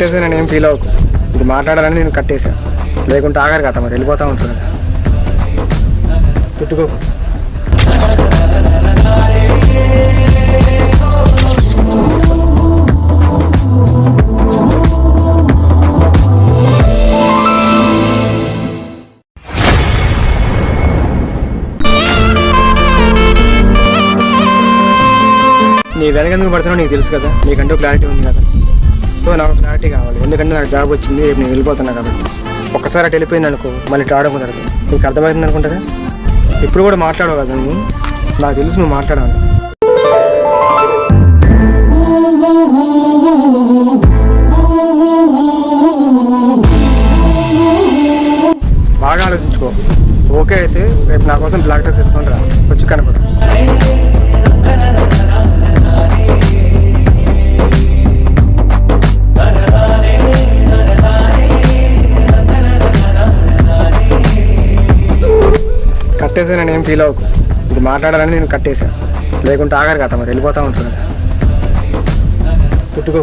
కట్టేసి నేను ఏం ఫీల్ అవ్వకు. ఇది మాట్లాడాలని నేను కట్టేసాను, లేకుంటే ఆగారు కదా, మరి వెళ్ళిపోతూ ఉంటుంది కదా. చుట్టుకో నీ వెనక ఎందుకు పడుతున్నావు నీకు తెలుసు కదా, నీకంటూ క్లారిటీ ఉంది కదా. సో నాకు క్లారిటీ కావాలి, ఎందుకంటే నాకు జాబ్ వచ్చింది, రేపు నేను వెళ్ళిపోతున్నా కాబట్టి. ఒక్కసారి అటు వెళ్ళిపోయింది అనుకో, మళ్ళీ రావడం కుదరదు. నీకు అర్థమవుతుంది అనుకుంటారా? ఇప్పుడు కూడా మాట్లాడవు కదా నువ్వు, నాకు తెలుసు నువ్వు మాట్లాడాలి. బాగా ఆలోచించుకో. ఓకే అయితే రేపు నా కోసం బ్లాక్ డ్రెస్ తీసుకొని రా, వచ్చి కనపడు. కట్టేసా నేను ఏం ఫీల్ అవ్వకు. ఇది మాట్లాడాలని నేను కట్టేశాను, లేకుంటే ఆగారు కదా, మరి వెళ్ళిపోతూ ఉంటుంది కదా. చుట్టుకో